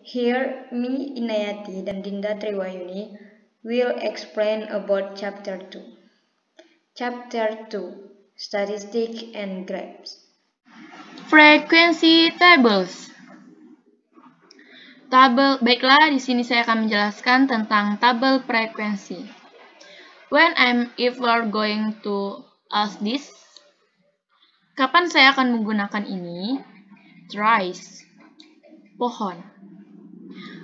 Here, me, Inayati, dan Dinda Triwayuni will explain about Chapter 2. Chapter 2, Statistics and Graphs. Frequency tables. Baiklah, di sini saya akan menjelaskan tentang tabel frekuensi. When if we're going to ask this, kapan saya akan menggunakan ini? Trees, pohon.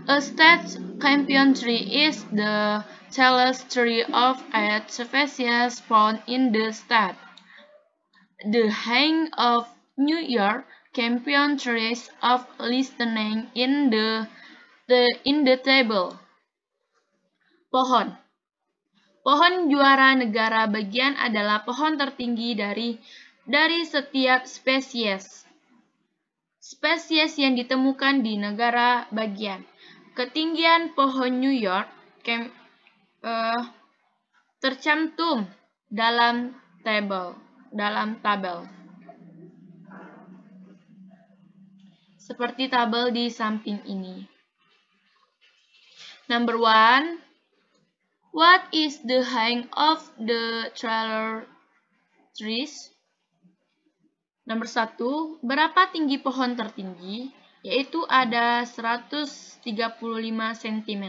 A state campion tree is the tallest tree of 8 species found in the state. The hang of New York campion trees of listening in the table. Pohon. Pohon juara negara bagian adalah pohon tertinggi dari setiap spesies. Spesies yang ditemukan di negara bagian. Ketinggian pohon New York tercantum dalam tabel. Seperti tabel di samping ini. Number 1. What is the height of the taller trees? Nomor 1. Berapa tinggi pohon tertinggi? Yaitu ada 135 cm.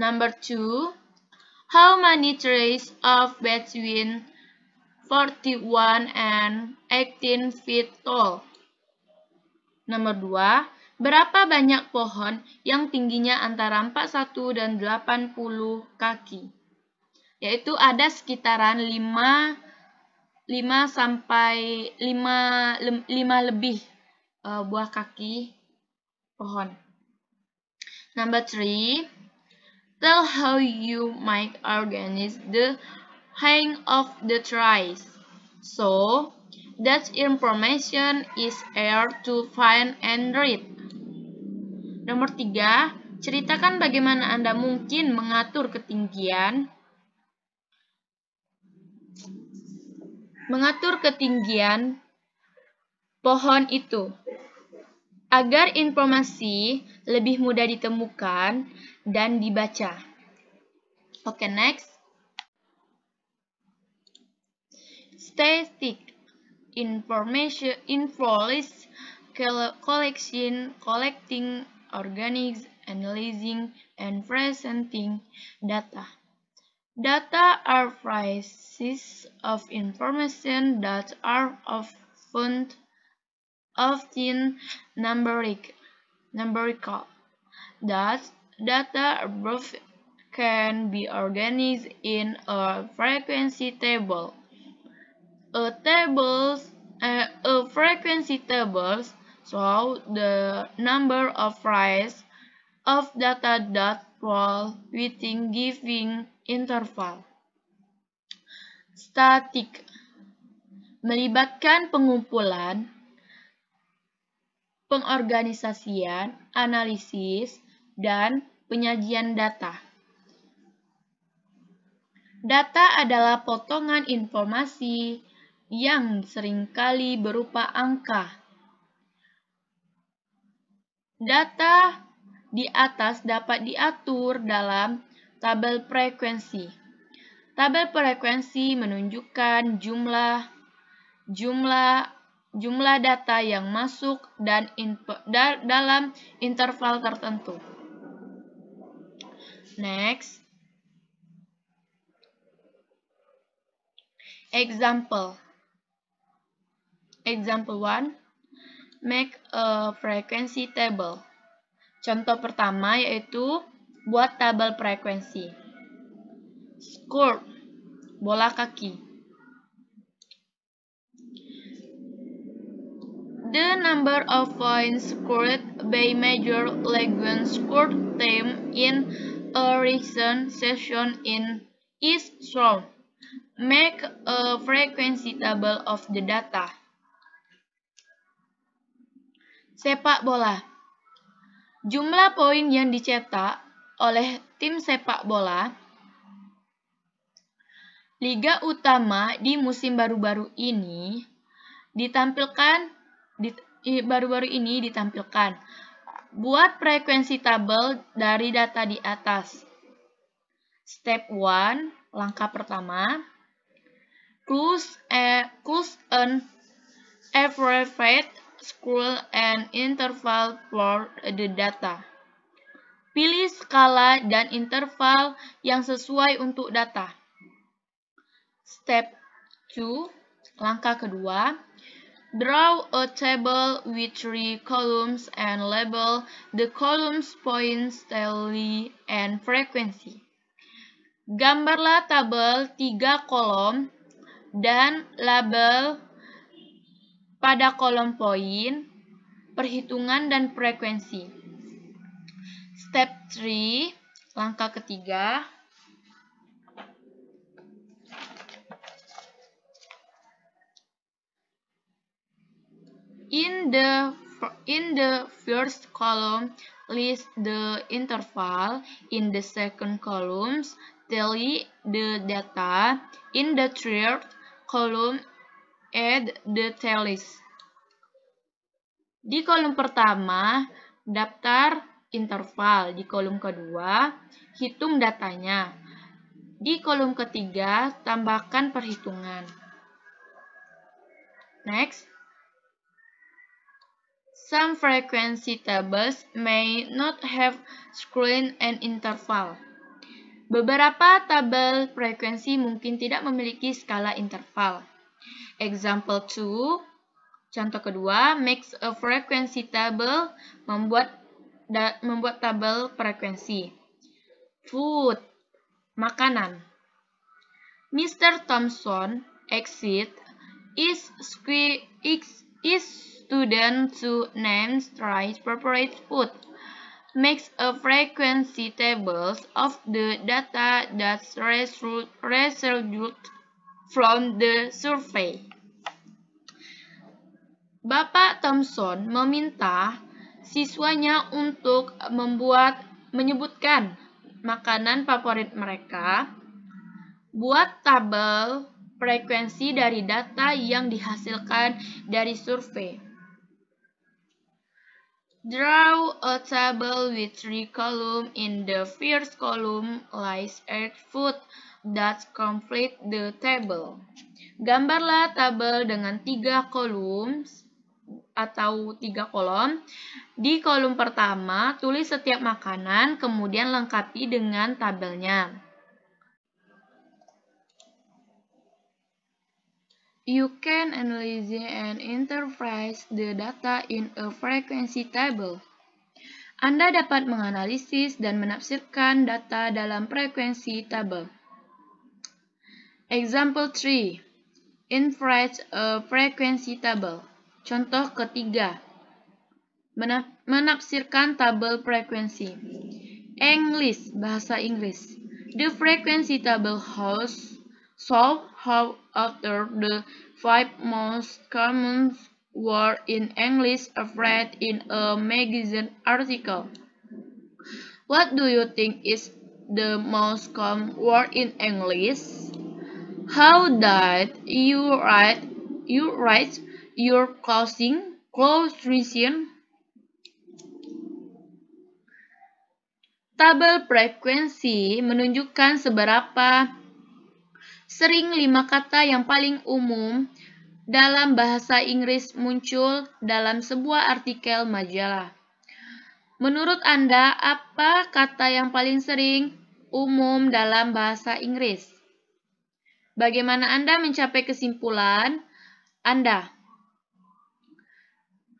Number 2. How many trees of between 41 and 18 feet tall? Nomor 2. Berapa banyak pohon yang tingginya antara 41 dan 80 kaki? Yaitu ada sekitaran 5 lebih buah kaki pohon. Number 3. Tell how you might organize the hang of the trees. So, that information is here to find and read. Nomor 3. Ceritakan bagaimana Anda mungkin mengatur ketinggian pohon itu agar informasi lebih mudah ditemukan dan dibaca. Oke, next. Statistic information list collecting, organizing, analyzing, and presenting data. Data are pieces of information that are often numerical. That data above can be organized in a frequency table. A frequency table shows the number of rows of data that fall within given interval. Statistik melibatkan pengumpulan, pengorganisasian, analisis, dan penyajian data. Data adalah potongan informasi yang seringkali berupa angka. Data di atas dapat diatur dalam tabel frekuensi. Tabel frekuensi menunjukkan jumlah data yang masuk dan dalam interval tertentu. Next. Example 1. Make a frequency table. Contoh pertama yaitu buat tabel frekuensi. Score, bola kaki. The number of points scored by major league sport team in a recent season is shown. Make a frequency table of the data. Sepak bola. Jumlah poin yang dicetak oleh tim sepak bola Liga Utama di musim baru-baru ini ditampilkan Buat frekuensi tabel dari data di atas. Step 1, langkah pertama. Choose an average score and interval for the data. Pilih skala dan interval yang sesuai untuk data. Step 2, langkah kedua. Draw a table with 3 columns and label the columns points, tally, and frequency. Gambarlah tabel 3 kolom dan label pada kolom poin, perhitungan, dan frekuensi. Step 3, langkah ketiga. In the first column, list the interval. In the second column, tally the data. In the third column, add the tallies. Di kolom pertama, daftar interval. Di kolom kedua, hitung datanya. Di kolom ketiga, tambahkan perhitungan. Next. Some frequency tables may not have screen and interval. Beberapa tabel frekuensi mungkin tidak memiliki skala interval. Example 2, contoh kedua, makes a frequency table, membuat tabel frekuensi. Food, makanan. Mr. Thompson exit is student to name try prepared food. Makes a frequency tables of the data that result from the survey. Bapak Thompson meminta siswanya untuk menyebutkan makanan favorit mereka. Buat tabel frekuensi dari data yang dihasilkan dari survei. Draw a table with 3 columns. In the first column lies 8 food that complete the table. Gambarlah tabel dengan 3 kolom atau 3 kolom. Di kolom pertama, tulis setiap makanan, kemudian lengkapi dengan tabelnya. You can analyze and interpret the data in a frequency table. Anda dapat menganalisis dan menafsirkan data dalam frekuensi tabel. Example 3. Interpret a frequency table. Contoh ketiga. Menafsirkan tabel frekuensi. English, bahasa Inggris. The frequency table shows how after the 5 most common words in English appeared in a magazine article. What do you think is the most common word in English? How did you write your closing? Tabel frekuensi menunjukkan seberapa sering 5 kata yang paling umum dalam bahasa Inggris muncul dalam sebuah artikel majalah. Menurut Anda, apa kata yang paling sering umum dalam bahasa Inggris? Bagaimana Anda mencapai kesimpulan Anda?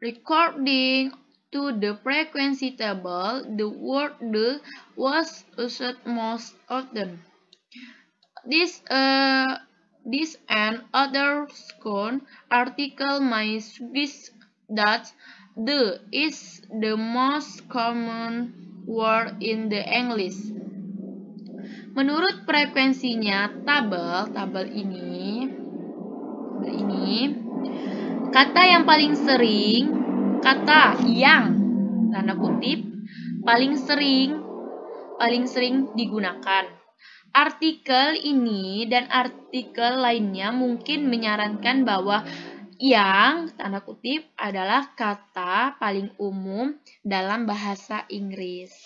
According to the frequency table, the word "the" was used most often. This and other school article may suggest that "the" is the most common word in the English. Menurut frekuensinya tabel ini, kata yang paling sering, kata yang tanda kutip paling sering digunakan. Artikel ini dan artikel lainnya mungkin menyarankan bahwa yang tanda kutip adalah kata paling umum dalam bahasa Inggris.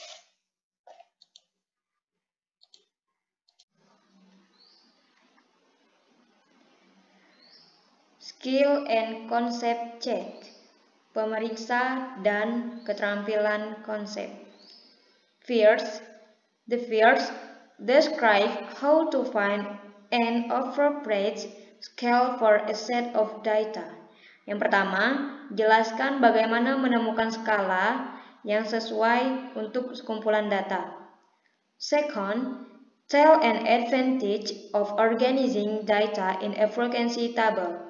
Skill and concept check. Pemeriksa dan keterampilan konsep. First, describe how to find an appropriate scale for a set of data. Yang pertama, jelaskan bagaimana menemukan skala yang sesuai untuk sekumpulan data. Second, tell an advantage of organizing data in a frequency table.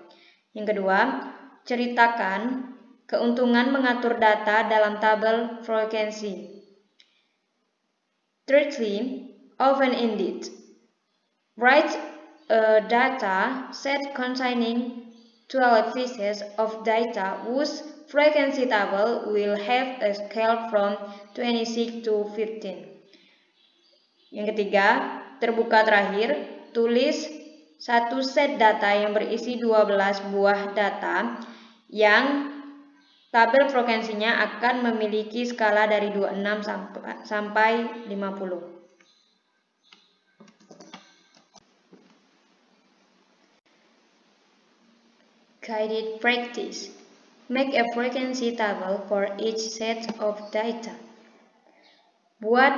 Yang kedua, ceritakan keuntungan mengatur data dalam tabel frekuensi. Thirdly, open-ended. Write a data set containing 12 pieces of data whose frequency table will have a scale from 26 to 15. Yang ketiga, terbuka terakhir, tulis satu set data yang berisi 12 buah data yang tabel frekuensinya akan memiliki skala dari 26 sampai 50. Guided practice. Make a frequency table for each set of data. Buat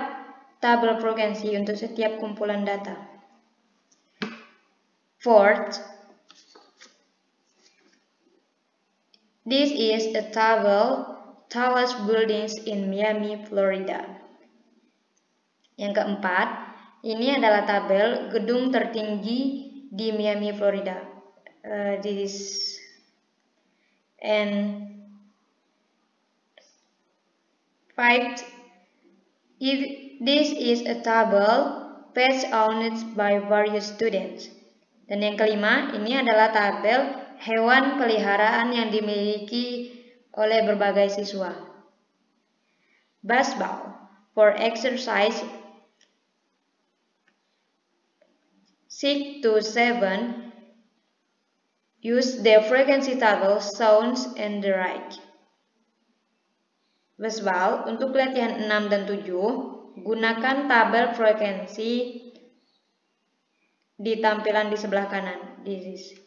tabel frekuensi untuk setiap kumpulan data. Fourth, this is a table tallest buildings in Miami, Florida. Yang keempat, ini adalah tabel gedung tertinggi di Miami, Florida. And fifth, this is a table passed on by various students. Dan yang kelima, ini adalah tabel hewan peliharaan yang dimiliki oleh berbagai siswa. Baseball. For exercise 6 to 7, use the frequency table sounds and the right. Baseball, untuk latihan 6 dan 7, gunakan tabel frekuensi di tampilan di sebelah kanan. This is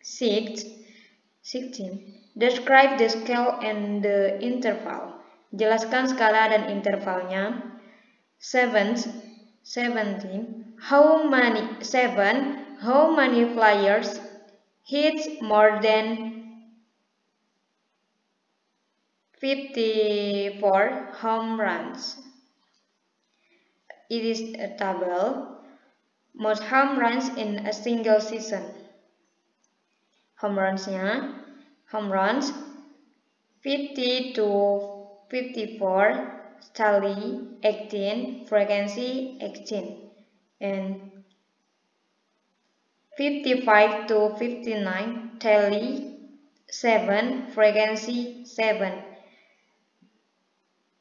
16. Describe the scale and the interval. Jelaskan skala dan intervalnya. 17. How many players hit more than 54 home runs? It is a table. Most home runs in a single season. Home runs 50 to 54, tally 18, frequency 18, and 55 to 59, tally 7, frequency 7,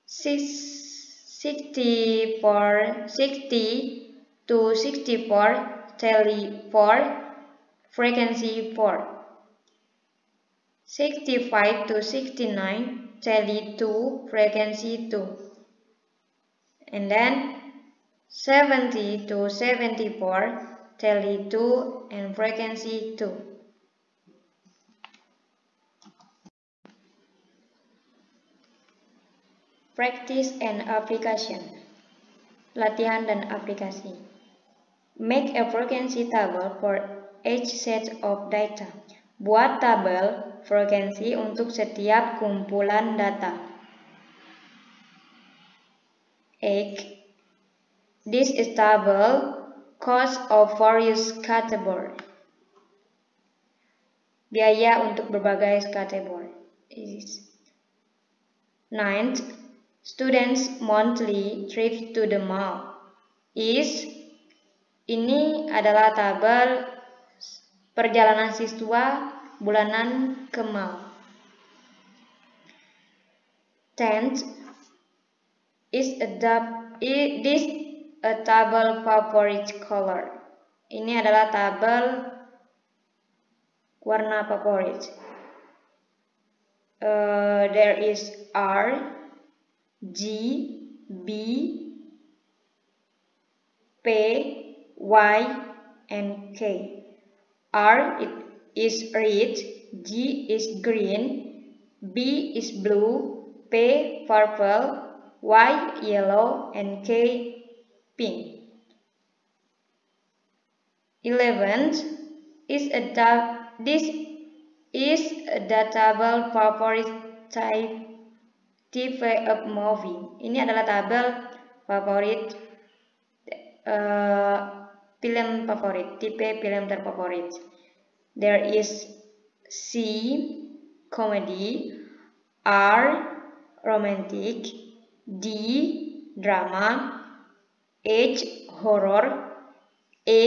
60 to 64, tally 4, frequency 4. 65 to 69, tally 2, frequency 2. And then 70 to 74, tally 2 and frequency 2. Practice and application. Latihan dan aplikasi. Make a frequency table for each set of data. Buat tabel frekuensi untuk setiap kumpulan data. This is table cost of various category. Biaya untuk berbagai kategori. 9. Students monthly trip to the mall. Ini adalah tabel perjalanan siswa bulanan ke mall. 10. This a table favorite color. Ini adalah tabel warna favorit. There is R, G, B, P, Y, and K. R is red, G is green, B is blue, P purple, Y yellow, and K pink. 11th is this is the table favorite type of movie. Ini adalah tabel favorit film favorit, tipe film terfavorit. There is C comedy, R romantic, D drama, H horror, A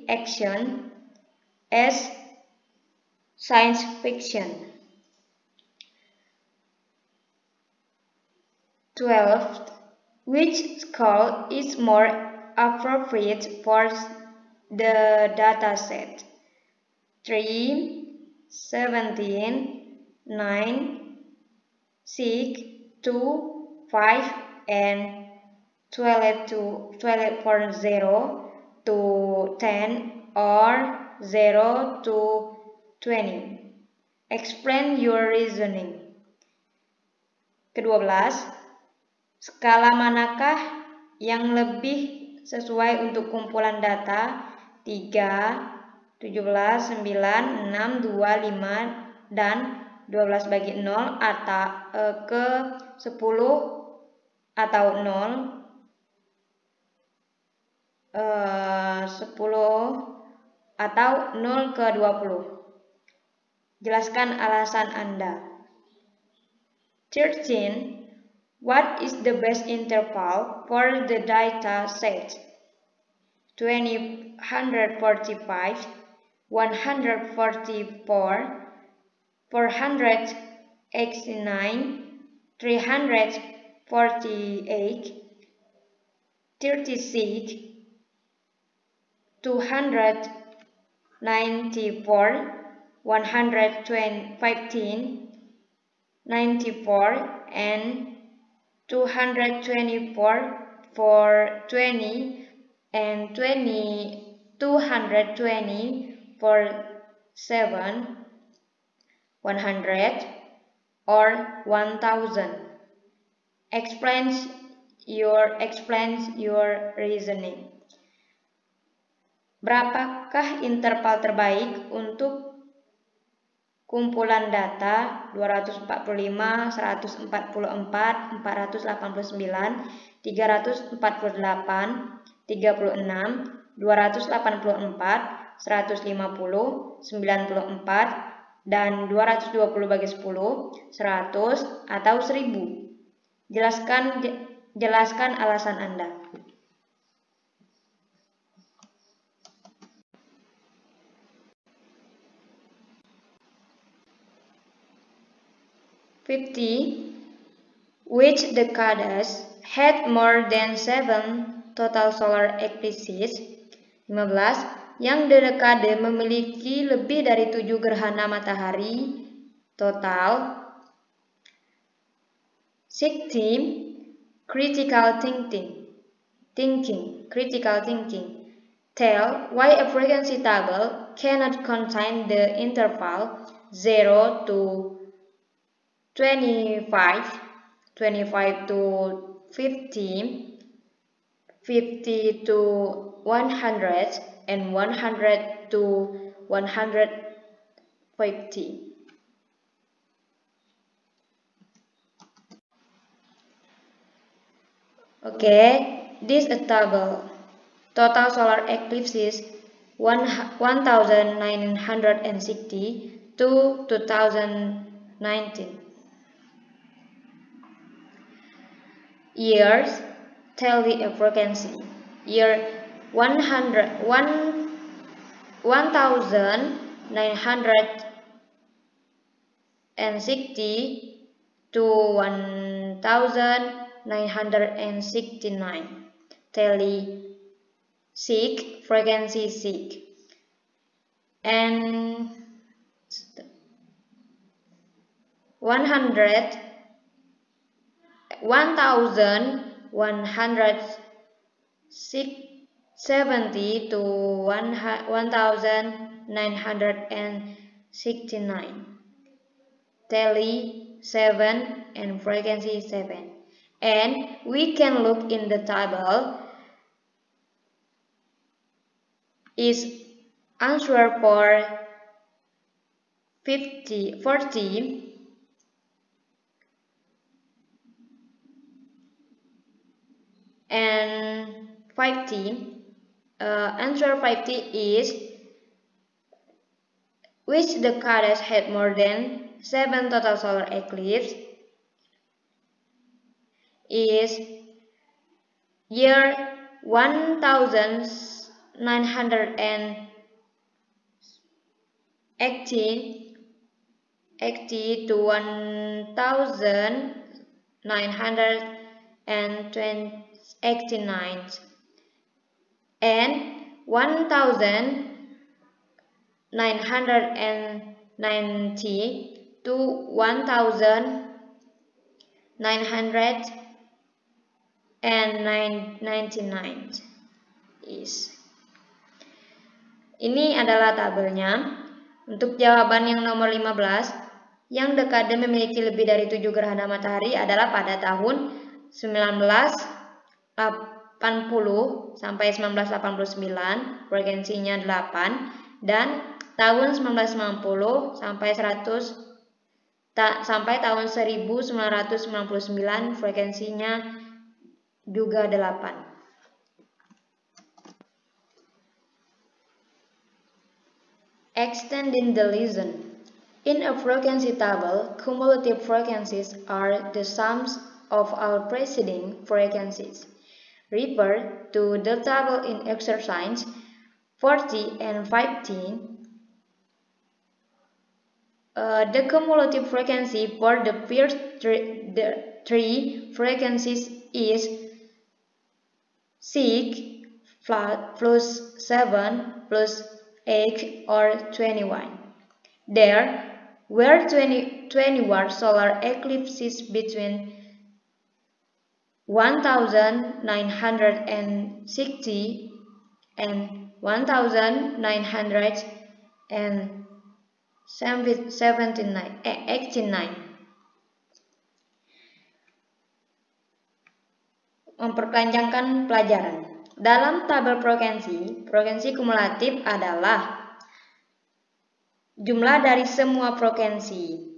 action, S science fiction. 12th, which school is more appropriate for the data set? 3, 17, 9, 6, 2, 5, and 12 for 0 to 10 or 0 to 20. Explain your reasoning. Ke-12, skala manakah yang lebih sesuai untuk kumpulan data 3, 17, 9, 6, 2, 5, dan 12 bagi 0 atau ke 10 atau 0, 10 atau 0 ke 20. Jelaskan alasan Anda. 13. What is the best interval for the data set? 145, 144, 489, 348, 36, 294, 115, 94, and 224 for 20 and 220 for 7, 100 or 1000. Explains your reasoning. Berapakah interval terbaik untuk kumpulan data 245, 144, 489, 348, 36, 284, 150, 94, dan 220 bagi 10, 100, atau 1000. Jelaskan alasan Anda. 50. Which decades had more than 7 total solar eclipses? 15. Yang dekade memiliki lebih dari 7 gerhana matahari total. 16. Critical thinking. Tell why a frequency table cannot contain the interval 0 to 25, 25 to 50, 50 to 100, and 100 to 150. Okay, this is a table. Total solar eclipses 1960 to 2019. Years, tell the frequency. Year 1960 to 1969. Tell the sick, frequency sick, and 1170 to 1969. Tele 7 and frequency 7. And we can look in the table is answer for 40 and 50. Answer 50 is which the goddess had more than 7 total solar eclipse is year 1980 to 1989 and 1990 to 1999 is. Ini adalah tabelnya. Untuk jawaban yang nomor 15, yang dekade memiliki lebih dari 7 gerhana matahari adalah pada tahun 1980 sampai 1989, frekuensinya 8, dan tahun 1990 sampai tahun 1999, frekuensinya juga 8. Extending the lesson. In a frequency table, cumulative frequencies are the sums of all preceding frequencies. Refer to the table in exercise 40 and 15. The cumulative frequency for the first three frequencies is 6 plus 7 plus 8 or 21. There were 21 solar eclipses between 1960 and 1989. Memperpanjangkan pelajaran. Dalam tabel frekuensi kumulatif adalah jumlah dari semua frekuensi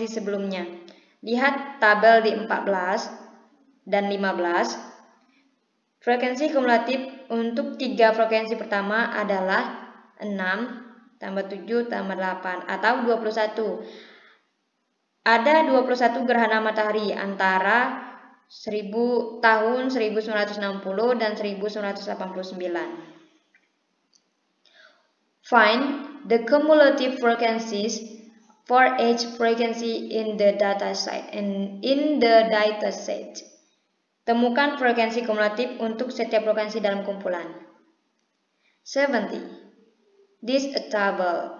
sebelumnya. Lihat tabel di 14 dan 15. Frekuensi kumulatif untuk 3 frekuensi pertama adalah 6 tambah 7 tambah 8 atau 21. Ada 21 gerhana matahari antara tahun 1960 dan 1989. Find the cumulative frequencies for each frequency in the dataset. Temukan frekuensi kumulatif untuk setiap frekuensi dalam kumpulan. 70. This a table.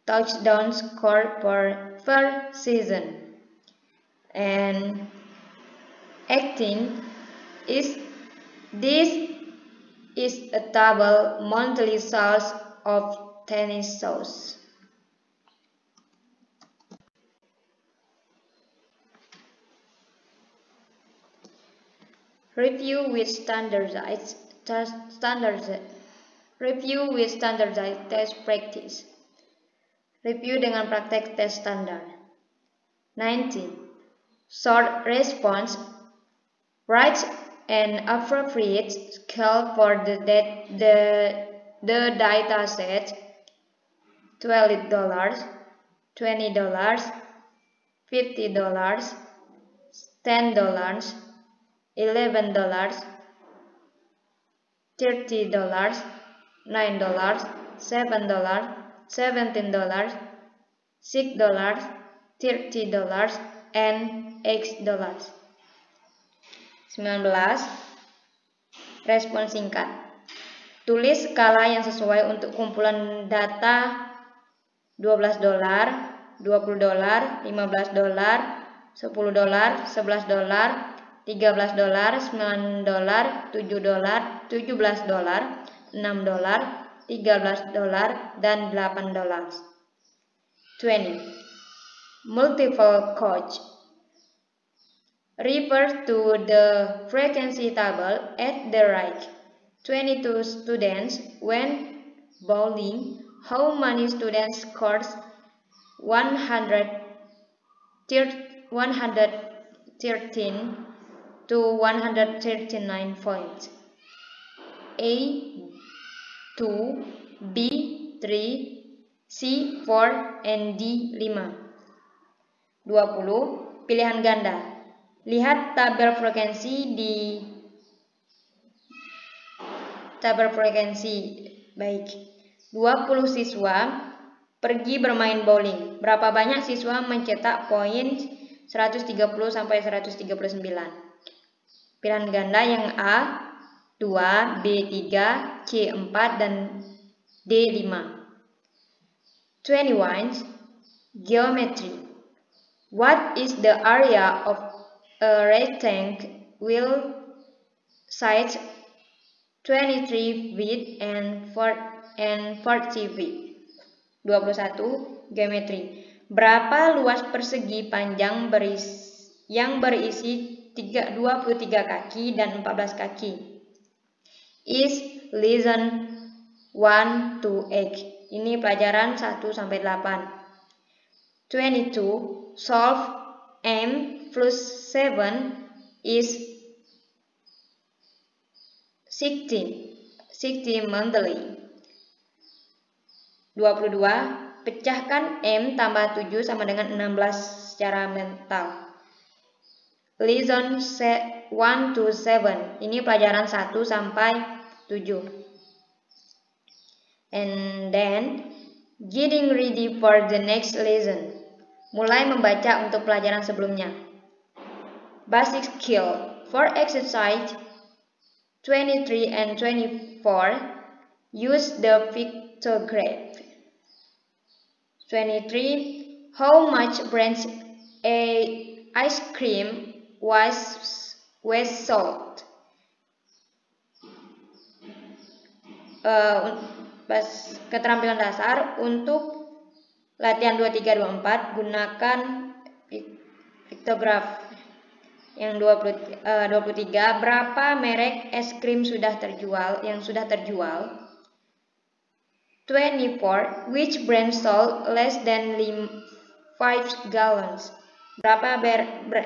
Touchdown score per season. And 18 is a table monthly sales of tennis shoes. Review with standardized test practice. Review dengan praktek tes standar. 19. Short response. Write an appropriate scale for the data set. $12, $20, $50, $10, $11, $30, $9, $7, $17, $6, $30, and $8. 19. Respon singkat. Tulis skala yang sesuai untuk kumpulan data $12, $20, $15, $10, $11, $9, $7, $7, $17, $6, $13, dan $8. 20. Multiple choice. Refer to the frequency table at the right. 22 students went bowling. How many students scored 113 to 139 points? A 2, B 3, C 4, and D 5. 20. Pilihan ganda. Lihat tabel frekuensi di baik. 20 siswa pergi bermain bowling. Berapa banyak siswa mencetak poin 130 sampai 139? Pilihan ganda yang A 2, B 3, C 4, dan D 5. 21. Geometry. What is the area of a rectangle size 23 feet and 40 feet? 21. Geometri. Berapa luas persegi panjang yang berisi 23 kaki dan 14 kaki? Is lesson 1 to 8. Ini pelajaran 1 sampai 8. 22. Solve M plus 7 is 60 monthly. 22. Pecahkan M tambah 7 sama dengan 16 secara mental. Lesson 1 to 7. Ini pelajaran 1 sampai 7. And then getting ready for the next lesson. Mulai membaca untuk pelajaran sebelumnya. Basic skill. For exercise 23 and 24, use the pictograph. 23. How much branch ice cream was sold? Keterampilan dasar untuk latihan 23-24 gunakan piktograf. Yang 23, berapa merek es krim yang sudah terjual? 24, which brand sold less than 5 gallons? Berapa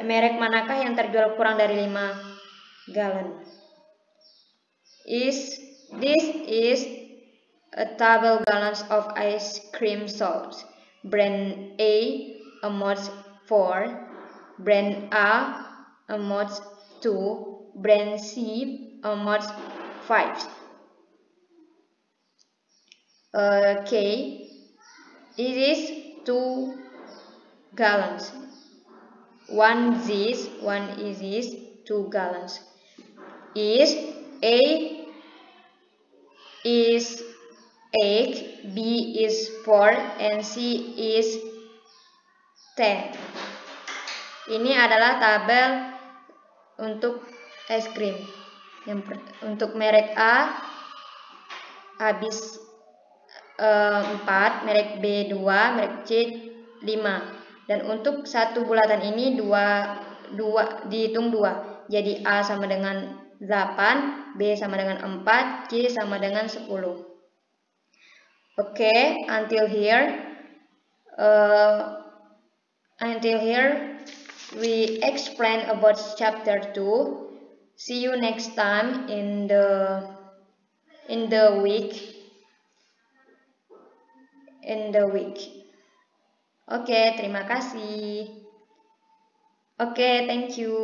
merek manakah yang terjual kurang dari 5 galon? This is a table gallons of ice cream sold. Brand A amounts 4, brand A amounts 2, brand C amounts 5. Okay, it is 2 gallons. One is 2 gallons. Is A is 8, B is 4, and C is 10. Ini adalah tabel untuk es krim. Untuk merek A habis 4, merek B 2, merek C 5. Dan untuk satu bulatan ini dihitung 2. Jadi A sama dengan 8, B sama dengan 4, C sama dengan 10. Okay, until here we explain about chapter 2. See you next time in the week. Oke, terima kasih. Oke, thank you.